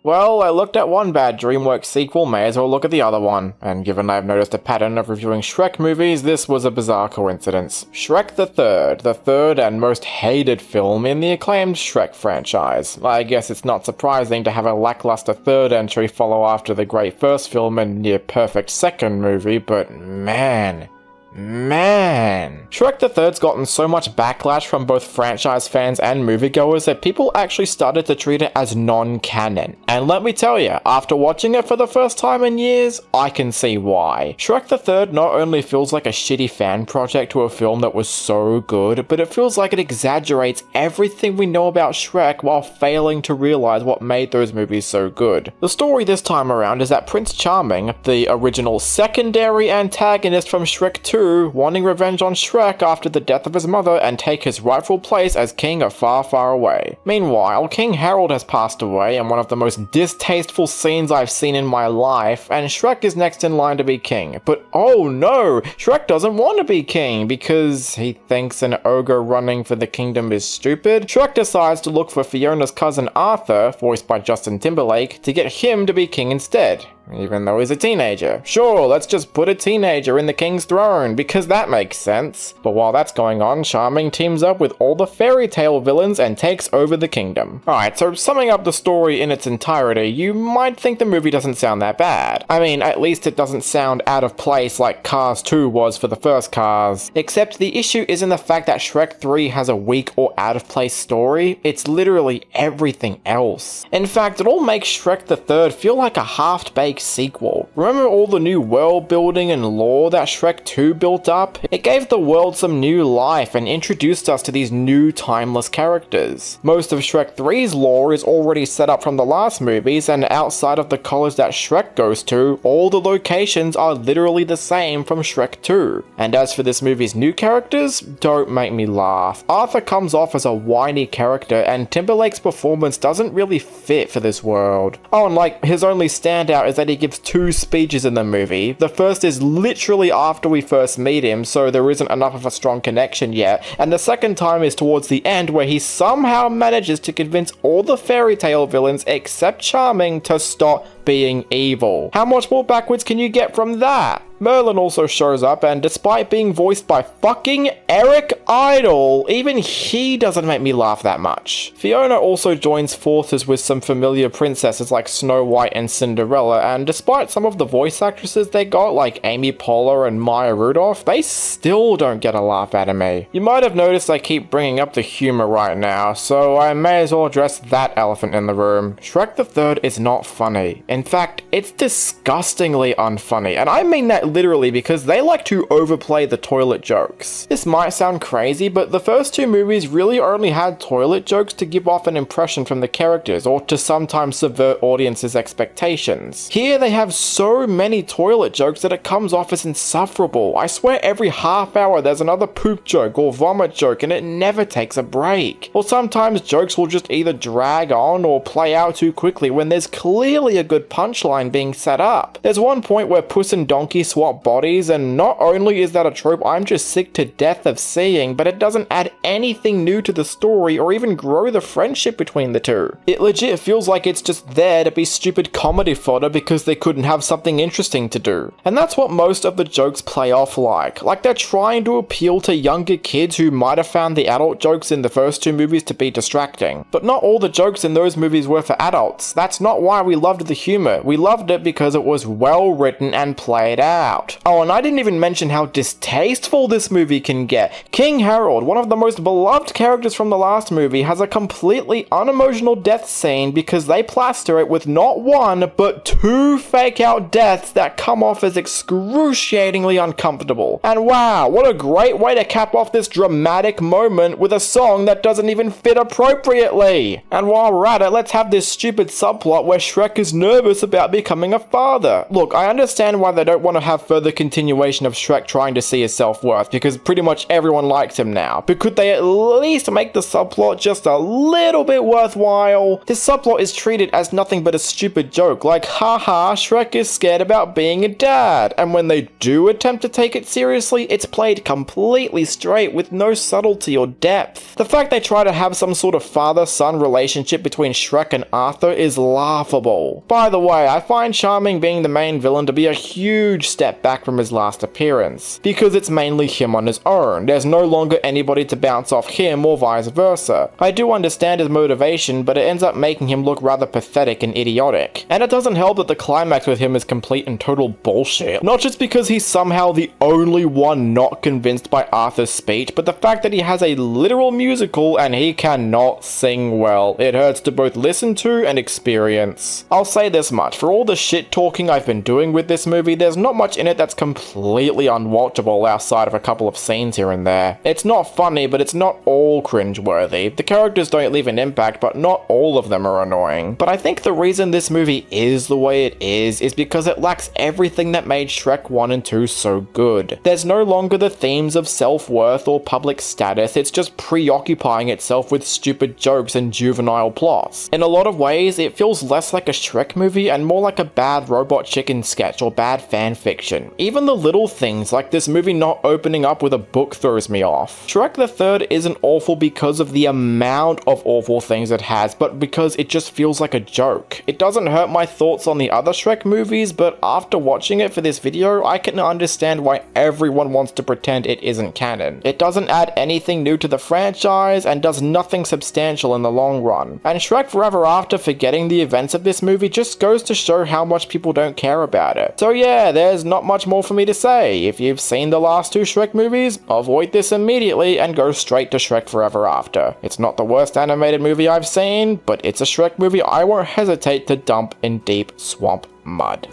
Well, I looked at one bad DreamWorks sequel, may as well look at the other one. And given I've noticed a pattern of reviewing Shrek movies, this was a bizarre coincidence. Shrek the third and most hated film in the acclaimed Shrek franchise. I guess it's not surprising to have a lackluster third entry follow after the great first film and near-perfect second movie, but man, Shrek the Third's gotten so much backlash from both franchise fans and moviegoers that people actually started to treat it as non-canon. And let me tell you, after watching it for the first time in years, I can see why. Shrek the Third not only feels like a shitty fan project to a film that was so good, but it feels like it exaggerates everything we know about Shrek while failing to realize what made those movies so good. The story this time around is that Prince Charming, the original secondary antagonist from Shrek 2, wanting revenge on Shrek after the death of his mother and take his rightful place as king of Far, Far Away. Meanwhile, King Harold has passed away in one of the most distasteful scenes I've seen in my life, and Shrek is next in line to be king. But oh no, Shrek doesn't want to be king because he thinks an ogre running for the kingdom is stupid. Shrek decides to look for Fiona's cousin Arthur, voiced by Justin Timberlake, to get him to be king instead. Even though he's a teenager. Sure, let's just put a teenager in the king's throne, because that makes sense. But while that's going on, Charming teams up with all the fairy tale villains and takes over the kingdom. Alright, so summing up the story in its entirety, you might think the movie doesn't sound that bad. I mean, at least it doesn't sound out of place like Cars 2 was for the first Cars. Except the issue isn't the fact that Shrek 3 has a weak or out of place story, it's literally everything else. In fact, it all makes Shrek the Third feel like a half-baked sequel. Remember all the new world building and lore that Shrek 2 built up? It gave the world some new life and introduced us to these new timeless characters. Most of Shrek 3's lore is already set up from the last movies, and outside of the college that Shrek goes to, all the locations are literally the same from Shrek 2. And as for this movie's new characters, don't make me laugh. Arthur comes off as a whiny character, and Timberlake's performance doesn't really fit for this world. Oh, and like, his only standout is that he gives 2 speeches in the movie. The first is literally after we first meet him, so there isn't enough of a strong connection yet, and the second time is towards the end where he somehow manages to convince all the fairy tale villains except Charming to stop being evil. How much more backwards can you get from that? Merlin also shows up, and despite being voiced by fucking Eric Idle, even he doesn't make me laugh that much. Fiona also joins forces with some familiar princesses like Snow White and Cinderella, and despite some of the voice actresses they got, like Amy Poehler and Maya Rudolph, they still don't get a laugh out of me. You might have noticed I keep bringing up the humor right now, so I may as well address that elephant in the room. Shrek the Third is not funny. In fact, it's disgustingly unfunny, and I mean that literally because they like to overplay the toilet jokes. This might sound crazy, but the first 2 movies really only had toilet jokes to give off an impression from the characters, or to sometimes subvert audiences' expectations. Here they have so many toilet jokes that it comes off as insufferable. I swear every half hour there's another poop joke or vomit joke, and it never takes a break. Or sometimes jokes will just either drag on or play out too quickly when there's clearly a good punchline being set up. There's one point where Puss and Donkey swap bodies, and not only is that a trope I'm just sick to death of seeing, but it doesn't add anything new to the story or even grow the friendship between the two. It legit feels like it's just there to be stupid comedy fodder because they couldn't have something interesting to do. And that's what most of the jokes play off like. Like they're trying to appeal to younger kids who might have found the adult jokes in the first 2 movies to be distracting. But not all the jokes in those movies were for adults. That's not why we loved the humor. We loved it because it was well written and played out. Oh, and I didn't even mention how distasteful this movie can get. King Harold, one of the most beloved characters from the last movie, has a completely unemotional death scene because they plaster it with not 1, but 2 fake out deaths that come off as excruciatingly uncomfortable. And wow, what a great way to cap off this dramatic moment with a song that doesn't even fit appropriately. And while we're at it, let's have this stupid subplot where Shrek is nervous about becoming a father. Look, I understand why they don't want to have have further continuation of Shrek trying to see his self-worth, because pretty much everyone likes him now. But could they at least make the subplot just a little bit worthwhile? This subplot is treated as nothing but a stupid joke, like haha, Shrek is scared about being a dad, and when they do attempt to take it seriously, it's played completely straight with no subtlety or depth. The fact they try to have some sort of father-son relationship between Shrek and Arthur is laughable. By the way, I find Charming being the main villain to be a huge step back from his last appearance, because it's mainly him on his own. There's no longer anybody to bounce off him or vice versa. I do understand his motivation, but it ends up making him look rather pathetic and idiotic. And it doesn't help that the climax with him is complete and total bullshit. Not just because he's somehow the only one not convinced by Arthur's speech, but the fact that he has a literal musical and he cannot sing well. It hurts to both listen to and experience. I'll say this much, for all the shit talking I've been doing with this movie, there's not much in it that's completely unwatchable outside of a couple of scenes here and there. It's not funny, but it's not all cringeworthy. The characters don't leave an impact, but not all of them are annoying. But I think the reason this movie is the way it is because it lacks everything that made Shrek 1 and 2 so good. There's no longer the themes of self-worth or public status, it's just preoccupying itself with stupid jokes and juvenile plots. In a lot of ways, it feels less like a Shrek movie and more like a bad Robot Chicken sketch or bad fanfiction. Even the little things, like this movie not opening up with a book, throws me off. Shrek the Third isn't awful because of the amount of awful things it has, but because it just feels like a joke. It doesn't hurt my thoughts on the other Shrek movies, but after watching it for this video, I can understand why everyone wants to pretend it isn't canon. It doesn't add anything new to the franchise and does nothing substantial in the long run. And Shrek Forever After forgetting the events of this movie just goes to show how much people don't care about it. So yeah, there's not much more for me to say. If you've seen the last two Shrek movies, avoid this immediately and go straight to Shrek Forever After. It's not the worst animated movie I've seen, but it's a Shrek movie I won't hesitate to dump in deep swamp mud.